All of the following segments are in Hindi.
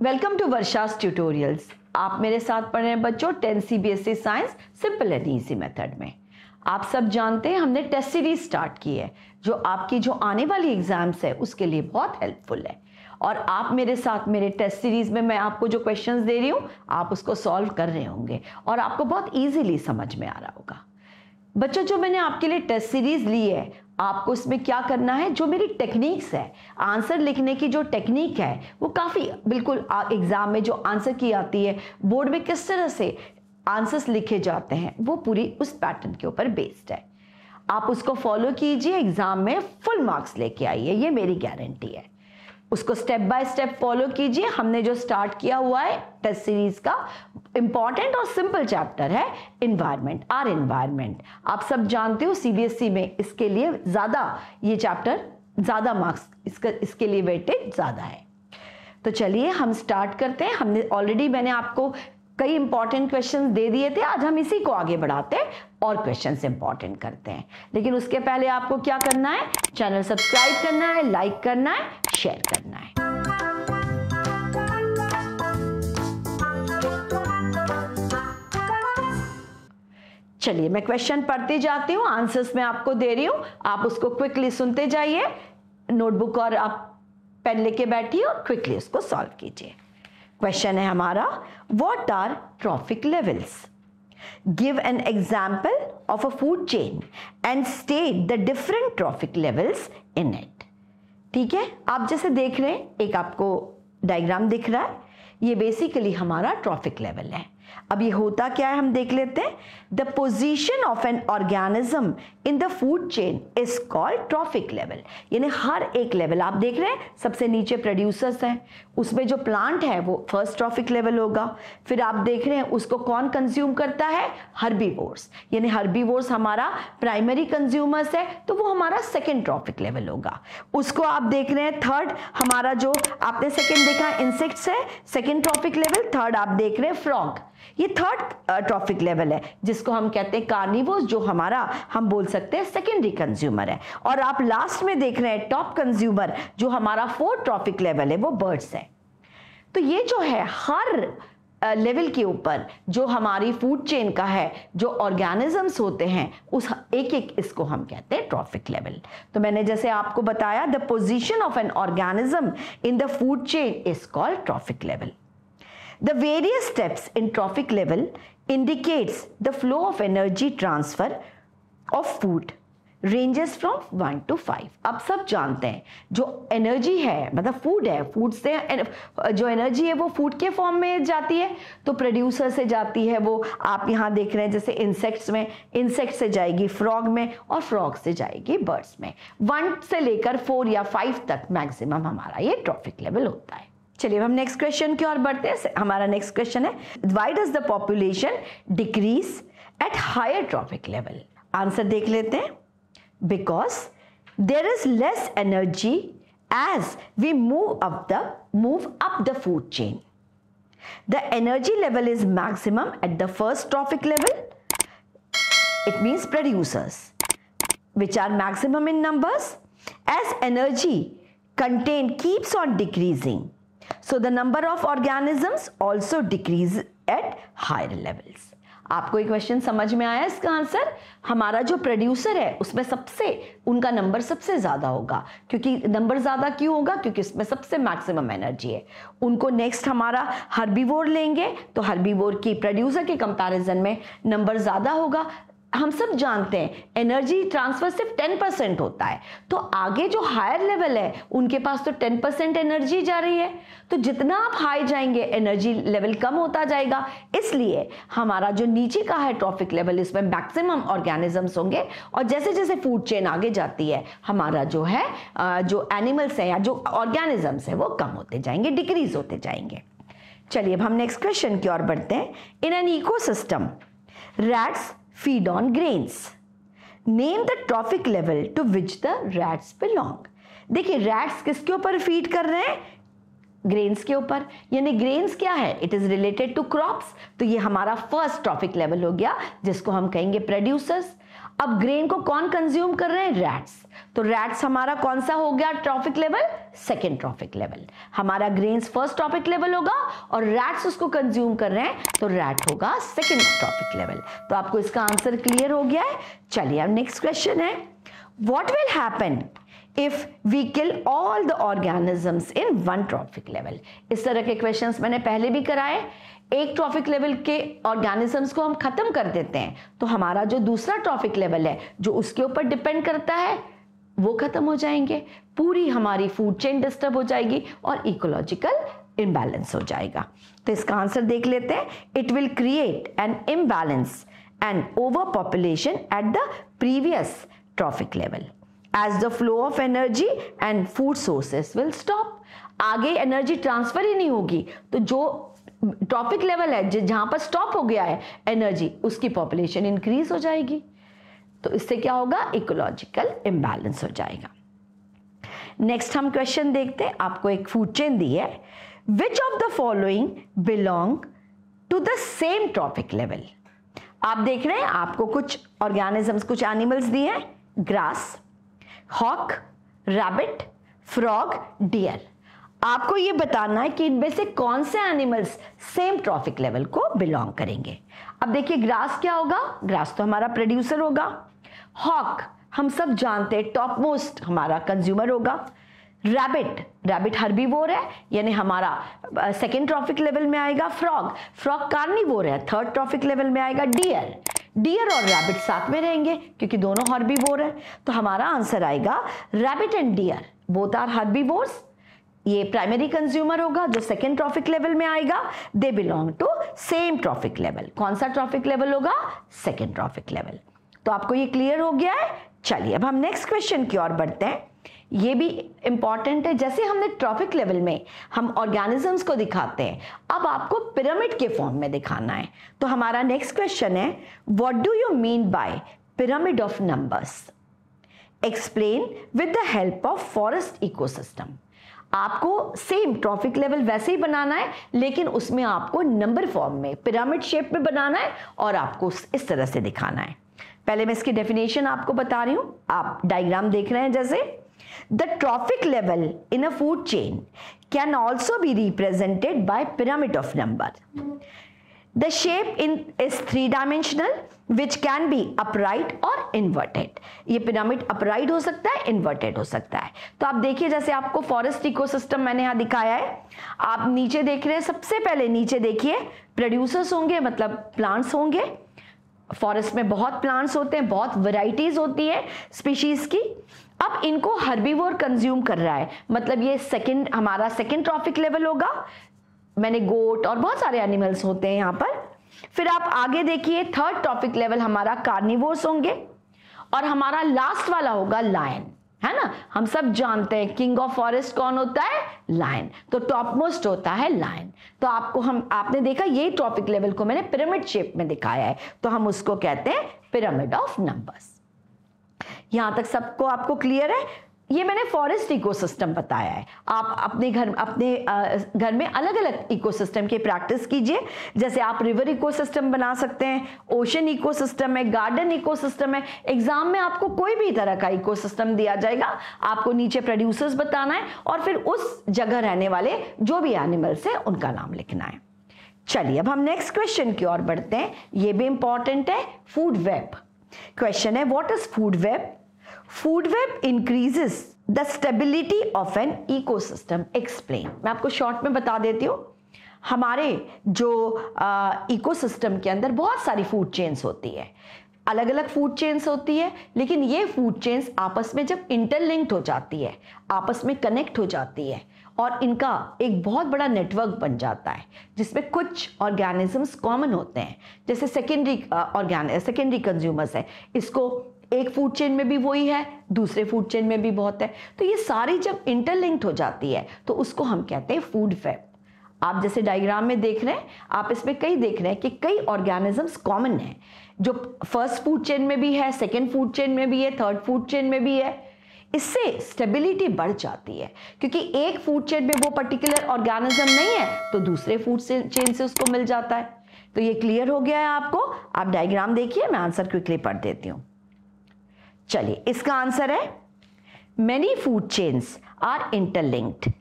Welcome to Varsha's tutorials. आप मेरे साथ पढ़ रहे हैं बच्चों 10 CBSE science simple and easy method में। आप सब जानते हैं हमने टेस्ट सीरीज स्टार्ट की है जो आपकी जो आने वाली एग्जाम्स है उसके लिए बहुत हेल्पफुल है। और आप मेरे साथ मेरे टेस्ट सीरीज में मैं आपको जो क्वेश्चंस दे रही हूँ आप उसको सॉल्व कर रहे होंगे और आपको बहुत ईजिली समझ में आ रहा होगा। बच्चों जो मैंने आपके लिए टेस्ट सीरीज ली है आपको इसमें क्या करना है, जो मेरी टेक्निक्स है आंसर लिखने की जो टेक्निक है वो काफ़ी बिल्कुल एग्जाम में जो आंसर की आती है बोर्ड में किस तरह से आंसर्स लिखे जाते हैं वो पूरी उस पैटर्न के ऊपर बेस्ड है। आप उसको फॉलो कीजिए, एग्जाम में फुल मार्क्स लेके आइए, ये मेरी गारंटी है। उसको स्टेप बाय स्टेप फॉलो कीजिए। हमने जो स्टार्ट किया हुआ है टेस्ट सीरीज का इंपॉर्टेंट और सिंपल चैप्टर है इन्वायरमेंट, आर इन्वायरमेंट। आप सब जानते हो सीबीएसई में इसके लिए ज्यादा ये चैप्टर ज्यादा मार्क्स इसके लिए वेटेज ज्यादा है। तो चलिए हम स्टार्ट करते हैं। मैंने आपको कई इंपॉर्टेंट क्वेश्चंस दे दिए थे, आज हम इसी को आगे बढ़ाते हैं और क्वेश्चंस इंपॉर्टेंट करते हैं। लेकिन उसके पहले आपको क्या करना है, चैनल सब्सक्राइब करना है, लाइक करना है, शेयर करना है। चलिए मैं क्वेश्चन पढ़ती जाती हूँ, आंसर्स मैं आपको दे रही हूँ, आप उसको क्विकली सुनते जाइए। नोटबुक और आप पेन लेके बैठिए और क्विकली उसको सॉल्व कीजिए। क्वेश्चन है हमारा, what are trophic levels? Give an example of a food chain and state the different trophic levels in it. ठीक है, आप जैसे देख रहे हैं एक आपको डायग्राम दिख रहा है, ये बेसिकली हमारा ट्रॉफिक लेवल है। अब ये होता क्या है हम देख लेते हैं। The position of an organism in the food chain is called trophic level. यानी हर एक लेवल आप देख रहे हैं, सबसे नीचे प्रोड्यूसर्स हैं, उसमें जो प्लांट है वो फर्स्ट ट्रॉफिक लेवल होगा। फिर आप देख रहे हैं उसको कौन कंज्यूम करता है, हर्बीवोर्स, यानी हर्बीवोर्स हमारा प्राइमरी कंज्यूमर्स है तो वो हमारा सेकेंड ट्रॉफिक लेवल होगा। उसको आप देख रहे हैं थर्ड, हमारा जो आपने सेकेंड देखा इंसेक्ट्स है, सेकेंड ट्रॉफिक लेवल। थर्ड आप देख रहे हैं फ्रॉग, ये थर्ड ट्रॉफिक लेवल है जिसको हम कहते हैं कार्निवोर्स, जो हमारा हम बोल सकते हैं सेकेंडरी कंज्यूमर है। और आप लास्ट में देख रहे हैं टॉप कंज्यूमर जो हमारा फोर्थ ट्रॉफिक लेवल है, वो बर्ड्स है। तो ये जो है हर लेवल के ऊपर जो हमारी फूड चेन का है जो ऑर्गेनिजम्स होते हैं उस एक एक इसको हम कहते हैं ट्रॉफिक लेवल। तो मैंने जैसे आपको बताया the position of an organism in the food chain is called trophic level. The various steps in trophic level indicates the flow of energy transfer of food ranges from 1 to 5। अब सब जानते हैं जो एनर्जी है मतलब फूड है, फूड से जो एनर्जी है वो फूड के फॉर्म में जाती है तो प्रोड्यूसर से जाती है, वो आप यहाँ देख रहे हैं जैसे इंसेक्ट्स में, इंसेक्ट से जाएगी फ्रॉग में और फ्रॉग से जाएगी बर्ड्स में। 1 से लेकर 4 या 5 तक मैक्सिमम हमारा ये ट्रॉफिक लेवल होता है। चलिए हम नेक्स्ट क्वेश्चन की ओर बढ़ते हैं। हमारा नेक्स्ट क्वेश्चन है, why does the population decrease at higher trophic level? Answer देख लेते हैं, because there is less energy as we move up the food chain. The energy level is maximum at the first trophic level, it means producers which are maximum in numbers, as energy contained keeps on decreasing, so the number of organisms also decrease at higher levels। आपको ये क्वेश्चन समझ में आया? इसका आंसर हमारा जो प्रोड्यूसर है उसमें सबसे उनका नंबर सबसे ज्यादा होगा। क्योंकि नंबर ज्यादा क्यों होगा? क्योंकि उसमें सबसे मैक्सिमम एनर्जी है। उनको नेक्स्ट हमारा हर्बीवोर लेंगे तो हर्बीवोर की प्रोड्यूसर के कंपैरिजन में नंबर ज्यादा होगा। हम सब जानते हैं एनर्जी ट्रांसफर सिर्फ 10% होता है, तो आगे जो हायर लेवल है उनके पास तो 10% एनर्जी जा रही है, तो जितना आप हाई जाएंगे एनर्जी लेवल कम होता जाएगा। इसलिए हमारा जो नीचे का है ट्रॉफिक लेवल इसमें मैक्सिमम ऑर्गेनिजम्स होंगे और जैसे जैसे फूड चेन आगे जाती है हमारा जो है जो एनिमल्स है या जो ऑर्गेनिजम्स है वो कम होते जाएंगे, डिक्रीज होते जाएंगे। चलिए अब हम नेक्स्ट क्वेश्चन की ओर बढ़ते हैं। In an ecosystem rats feed on grains. Name the trophic level to which the rats belong. देखिए रैट्स किसके ऊपर फीड कर रहे हैं? ग्रेन्स के ऊपर। यानी ग्रेन्स क्या है? It is related to crops, तो ये हमारा फर्स्ट ट्रॉफिक लेवल हो गया जिसको हम कहेंगे प्रोड्यूसर्स। अब ग्रेन को कौन कंज्यूम कर रहे हैं? रैट्स। तो रैट्स हमारा कौन सा हो गया trophic level? Second trophic level. हमारा ग्रेन्स फर्स्ट ट्रॉफिक लेवल होगा और रैट्स उसको कंज्यूम कर रहे हैं तो रैट होगा सेकेंड ट्रॉफिक लेवल। तो आपको इसका आंसर क्लियर हो गया है। चलिए अब नेक्स्ट क्वेश्चन है, what will happen if we kill all the organisms in one trophic level? इस तरह के क्वेश्चंस मैंने पहले भी कराए। एक ट्रॉफिक लेवल के ऑर्गेनिजम्स को हम खत्म कर देते हैं तो हमारा जो दूसरा ट्रॉफिक लेवल है जो उसके ऊपर डिपेंड करता है वो खत्म हो जाएंगे, पूरी हमारी फूड चेन डिस्टर्ब हो जाएगी और इकोलॉजिकल इम्बैलेंस हो जाएगा। तो इसका आंसर देख लेते हैं, it will create an imbalance and over population at the previous trophic level as the flow of energy and food sources will stop। आगे एनर्जी ट्रांसफर ही नहीं होगी तो जो ट्रॉफिक लेवल है जहां पर स्टॉप हो गया है एनर्जी, उसकी पॉपुलेशन इंक्रीज हो जाएगी। तो इससे क्या होगा? इकोलॉजिकल इम्बैलेंस हो जाएगा। नेक्स्ट हम क्वेश्चन देखते हैं। आपको एक फूड चेन दी है, which of the following belong to the same trophic level? आप देख रहे हैं आपको कुछ ऑर्गेनिजम्स, कुछ एनिमल्स दिए हैं, grass, hawk, rabbit, frog, deer. आपको ये बताना है कि इनमें से कौन से एनिमल्स सेम ट्रॉफिक लेवल को बिलोंग करेंगे। अब देखिए ग्रास क्या होगा? ग्रास तो हमारा प्रोड्यूसर होगा। हॉक हम सब जानते हैं टॉप मोस्ट हमारा कंज्यूमर होगा। रैबिट, रैबिट हर्बीवोर है यानी हमारा सेकेंड ट्रॉफिक लेवल में आएगा। फ्रॉग, फ्रॉग कार्निवोर है, थर्ड ट्रॉफिक लेवल में आएगा। डियर, डियर और रैबिट साथ में रहेंगे क्योंकि दोनों हर्बीवोर है। तो हमारा आंसर आएगा rabbit and deer both are herbivores. ये प्राइमरी कंज्यूमर होगा जो सेकेंड ट्रॉफिक लेवल में आएगा। They belong to same trophic level. कौन सा ट्रॉफिक लेवल होगा? Second trophic level. तो आपको ये क्लियर हो गया है। चलिए अब हम नेक्स्ट क्वेश्चन की ओर बढ़ते हैं। ये भी इंपॉर्टेंट है। जैसे हमने ट्रॉफिक लेवल में हम ऑर्गेनिजम्स को दिखाते हैं, अब आपको पिरामिड के फॉर्म में दिखाना है। तो हमारा नेक्स्ट क्वेश्चन है, what do you mean by pyramid of numbers? Explain with the help of forest ecosystem. आपको सेम ट्रॉफिक लेवल वैसे ही बनाना है लेकिन उसमें आपको नंबर फॉर्म में पिरामिड शेप में बनाना है और आपको इस तरह से दिखाना है। पहले मैं इसकी डेफिनेशन आपको बता रही हूं। आप डायग्राम देख रहे हैं जैसे, the trophic level in a food chain can also be represented by pyramid of number. The shape is three-dimensional which can be upright or inverted. ये पिरामिड अपराइट हो सकता है, इन्वर्टेड हो सकता है। तो आप देखिए जैसे आपको फॉरेस्ट इकोसिस्टम मैंने यहाँ दिखाया है, आप नीचे देख रहे हैं, सबसे पहले नीचे देखिए प्रोड्यूसर्स होंगे, मतलब प्लांट्स होंगे। फॉरेस्ट में बहुत प्लांट्स होते हैं, बहुत वैरायटीज होती है स्पीशीज की। अब इनको हर्बीवोर कंज्यूम कर रहा है, मतलब ये हमारा सेकेंड ट्रॉफिक लेवल होगा। मैंने गोट और बहुत सारे एनिमल्स होते हैं यहाँ पर। फिर आप आगे देखिए थर्ड ट्रॉफिक लेवल हमारा कार्निवोर्स होंगे और हमारा लास्ट वाला होगा लायन, है ना। हम सब जानते हैं किंग ऑफ फॉरेस्ट कौन होता है? लायन। तो टॉप मोस्ट होता है लायन। तो आपने देखा ये ट्रॉफिक लेवल को मैंने पिरामिड शेप में दिखाया है, तो हम उसको कहते हैं पिरामिड ऑफ नंबर्स। यहां तक सबको आपको क्लियर है? ये मैंने फॉरेस्ट इकोसिस्टम बताया है। आप अपने घर में अलग अलग इकोसिस्टम की प्रैक्टिस कीजिए। जैसे आप रिवर इकोसिस्टम बना सकते हैं, ओशन इकोसिस्टम है, गार्डन इकोसिस्टम है। एग्जाम में आपको कोई भी तरह का इकोसिस्टम दिया जाएगा, आपको नीचे प्रोड्यूसर्स बताना है और फिर उस जगह रहने वाले जो भी एनिमल्स है उनका नाम लिखना है। चलिए अब हम नेक्स्ट क्वेश्चन की ओर बढ़ते हैं। ये भी इंपॉर्टेंट है, फूड वेब। क्वेश्चन है, what is food web? Food web increases the stability of an ecosystem. Explain. मैं आपको शॉर्ट में बता देती हूँ। हमारे जो इकोसिस्टम के अंदर बहुत सारी फूड चेन्स होती है, अलग अलग फूड चेन्स होती है, लेकिन ये फूड चेन्स आपस में जब इंटरलिंक्ड हो जाती है, आपस में कनेक्ट हो जाती है और इनका एक बहुत बड़ा नेटवर्क बन जाता है जिसमें कुछ ऑर्गेनिजम्स कॉमन होते हैं। जैसे सेकेंडरी कंज्यूमर्स है, इसको एक फूड चेन में भी वही है, दूसरे फूड चेन में भी बहुत है। तो ये सारी जब इंटरलिंक्ड हो जाती है तो उसको हम कहते हैं फूड वेब। आप जैसे डायग्राम में देख रहे हैं, आप इसमें कई देख रहे हैं कि कई ऑर्गेनिजम्स कॉमन हैं, जो फर्स्ट फूड चेन में भी है, सेकेंड फूड चेन में भी है, थर्ड फूड चेन में भी है। इससे स्टेबिलिटी बढ़ जाती है क्योंकि एक फूड चेन में वो पर्टिकुलर ऑर्गेनिज्म नहीं है तो दूसरे फूड चेन से उसको मिल जाता है। तो ये क्लियर हो गया है आपको। आप डायग्राम देखिए, मैं आंसर क्विकली पढ़ देती हूँ। चलिए इसका आंसर है many food chains are interlinked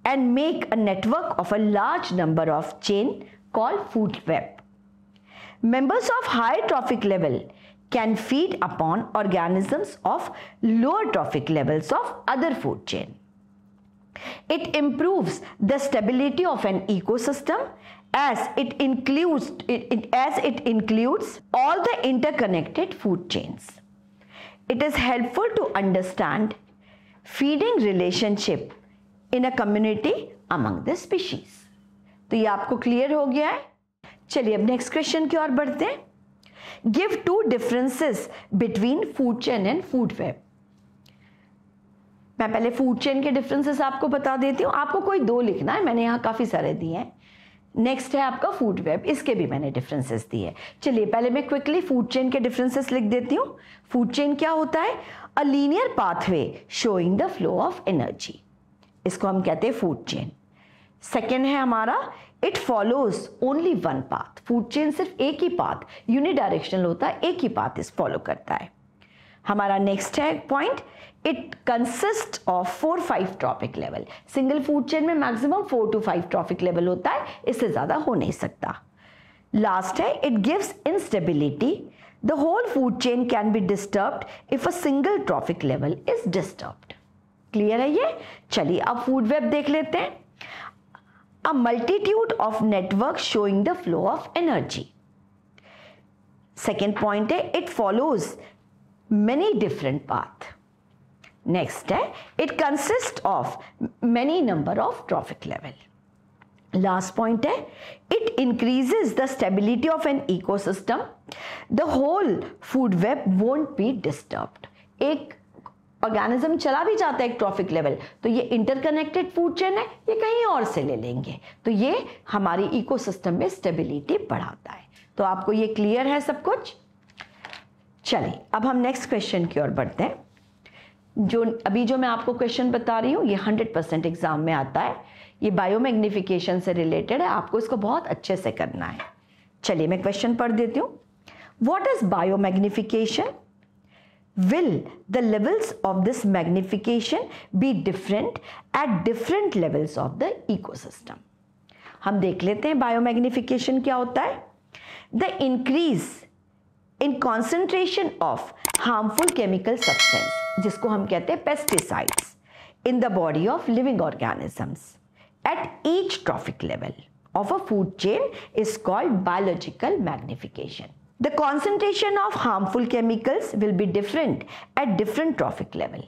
and make a network of a large number of chain called food web. Members of high trophic level can feed upon organisms of lower trophic levels of other food chain. It improves the stability of an ecosystem as it includes all the interconnected food chains. It is helpful to understand feeding relationship in a community among the species. तो ये आपको क्लियर हो गया है। चलिए अब नेक्स्ट क्वेश्चन की ओर बढ़ते हैं। Give 2 differences between food chain and food web. मैं पहले फूड चेन के डिफरेंसेस आपको बता देती हूँ, आपको कोई 2 लिखना है, मैंने यहाँ काफी सारे दिए हैं। नेक्स्ट है आपका फूड वेब, इसके भी मैंने डिफरेंसेस दिए। चलिए पहले मैं क्विकली फूड चेन के डिफरेंसेस लिख देती हूँ। फूड चेन क्या होता है? A linear pathway showing the flow of energy, इसको हम कहते हैं फूड चेन। सेकेंड है हमारा it follows only one path. Food chain सिर्फ एक ही पाथ, यूनिडायरेक्शनल होता है, एक ही पाथ इस फॉलो करता है। हमारा नेक्स्ट है point, it consist of 4-5 trophic level. Single food chain में मैक्सिमम 4 to 5 ट्रॉपिक लेवल होता है, इससे ज्यादा हो नहीं सकता। लास्ट है it gives instability. The whole food chain can be disturbed if a single trophic level is disturbed. Clear है ये? चलिए अब फूड वेब देख लेते हैं। A multitude of network showing the flow of energy. Second point है it follows many different path. Next है it consist of many number of trophic level. Last point है it increases the stability of an ecosystem. The whole food web won't be disturbed. एक ऑर्गेनिज्म चला भी जाता है एक ट्रॉफिक लेवल, तो ये इंटरकनेक्टेड फूड चेन है, ये कहीं और से ले लेंगे, तो ये हमारी इकोसिस्टम में स्टेबिलिटी बढ़ाता है। तो आपको ये क्लियर है सब कुछ? चलिए अब हम नेक्स्ट क्वेश्चन की ओर बढ़ते हैं। जो मैं आपको क्वेश्चन बता रही हूँ ये 100% एग्जाम में आता है। ये बायोमैग्निफिकेशन से रिलेटेड है, आपको इसको बहुत अच्छे से करना है। चलिए मैं क्वेश्चन पढ़ देती हूँ। What is biomagnification? Will the levels of this magnification be different at different levels of the ecosystem? हम देख लेते हैं बायोमैग्निफिकेशन क्या होता है। The increase in concentration of harmful chemical substance, जिसको हम कहते हैं pesticides, in the body of living organisms at each trophic level of a food chain is called biological magnification. The concentration of harmful chemicals will be different at different trophic level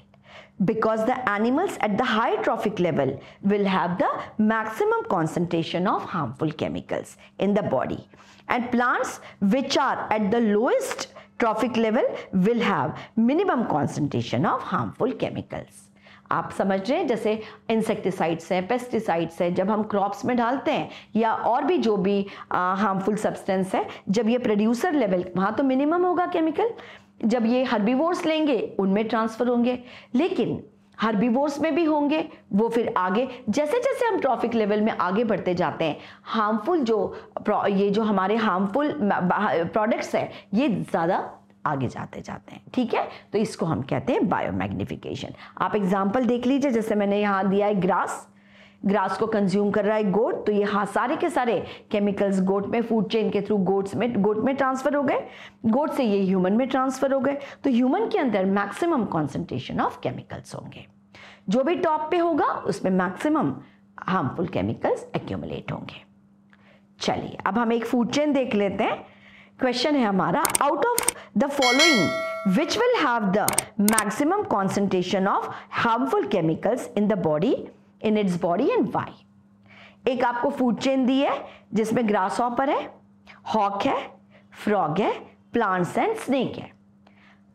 because the animals at the high trophic level will have the maximum concentration of harmful chemicals in the body, and plants which are at the lowest trophic level will have minimum concentration of harmful chemicals. आप समझ रहे हैं, जैसे इंसेक्टिसाइड्स हैं, पेस्टिसाइड्स हैं, जब हम क्रॉप्स में डालते हैं या और भी जो भी हार्मफुल सब्सटेंस है, जब ये प्रोड्यूसर लेवल वहां तो मिनिमम होगा केमिकल, जब ये हर्बीवोर्स लेंगे उनमें ट्रांसफर होंगे, लेकिन हर्बीवोर्स में भी होंगे वो फिर आगे जैसे जैसे हम ट्रॉफिक लेवल में आगे बढ़ते जाते हैं हार्मफुल ये जो हमारे हार्मफुल प्रोडक्ट्स है ये ज्यादा आगे जाते हैं। ठीक है, तो इसको हम कहते हैं बायोमैग्निफिकेशन। आप एग्जांपल देख लीजिए, जैसे मैंने यहां दिया है ग्रास को कंज्यूम कर रहा है गोट, तो ये सारे के सारे केमिकल्स गोट में फूड चेन के थ्रू गोट में ट्रांसफर हो गए, गोट से ये ह्यूमन में ट्रांसफर हो गए, तो ह्यूमन के अंदर मैक्सिमम कॉन्सेंट्रेशन ऑफ केमिकल्स होंगे। जो भी टॉप पे होगा उसमें मैक्सिमम हार्मफुल केमिकल्स एक्यूमुलेट होंगे। चलिए अब हम एक फूड चेन देख लेते हैं। क्वेश्चन है हमारा, out of the following which will have the maximum concentration of harmful chemicals in the body, in its body and why. एक आपको फूड चेन दी है जिसमें ग्रास हॉपर है, हॉक है, फ्रॉग है, प्लांट्स एंड स्नेक है।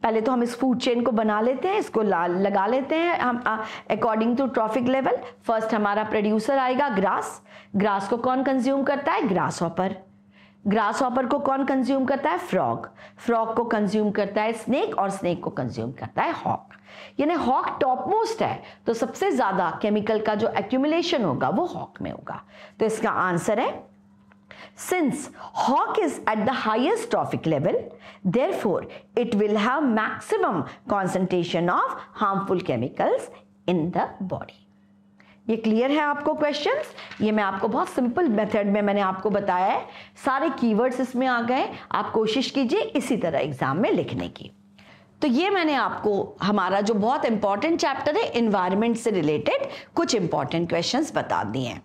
पहले तो हम इस फूड चेन को बना लेते हैं, इसको लगा लेते हैं हम according to trophic level. First हमारा प्रोड्यूसर आएगा ग्रास को कौन कंज्यूम करता है? ग्रास हॉपर को कौन कंज्यूम करता है? फ्रॉग को कंज्यूम करता है स्नेक, और स्नेक को कंज्यूम करता है हॉक। यानी हॉक टॉप मोस्ट है, तो सबसे ज्यादा केमिकल का जो एक्यूमुलेशन होगा वो हॉक में होगा। तो इसका आंसर है Since hawk is at the highest trophic level, therefore it will have maximum concentration of harmful chemicals in the body. ये क्लियर है आपको क्वेश्चंस? ये मैं आपको बहुत सिंपल मेथड में मैंने आपको बताया है, सारे कीवर्ड्स इसमें आ गए। आप कोशिश कीजिए इसी तरह एग्जाम में लिखने की। तो ये मैंने आपको हमारा जो बहुत इंपॉर्टेंट चैप्टर है एनवायरनमेंट से रिलेटेड कुछ इंपॉर्टेंट क्वेश्चंस बता दिए हैं।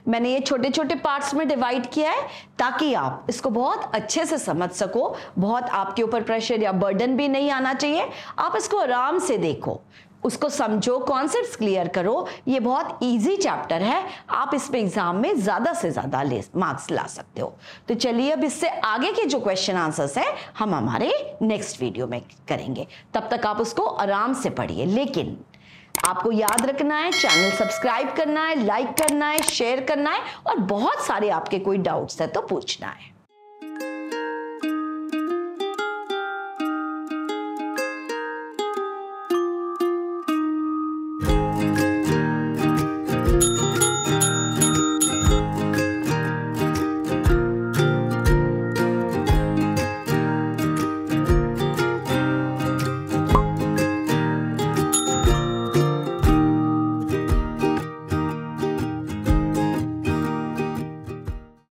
मैंने ये छोटे छोटे पार्ट्स में डिवाइड किया है ताकि आप इसको बहुत अच्छे से समझ सको। बहुत आपके ऊपर प्रेशर या बर्डन भी नहीं आना चाहिए। आप इसको आराम से देखो, उसको समझो, कॉन्सेप्ट्स क्लियर करो। ये बहुत इजी चैप्टर है, आप इस पे एग्जाम में ज्यादा से ज्यादा मार्क्स ला सकते हो। तो चलिए अब इससे आगे के जो क्वेश्चन आंसर्स हैं हम हमारे नेक्स्ट वीडियो में करेंगे। तब तक आप उसको आराम से पढ़िए, लेकिन आपको याद रखना है, चैनल सब्सक्राइब करना है, लाइक करना है, शेयर करना है, और बहुत सारे आपके कोई डाउट्स है तो पूछना है।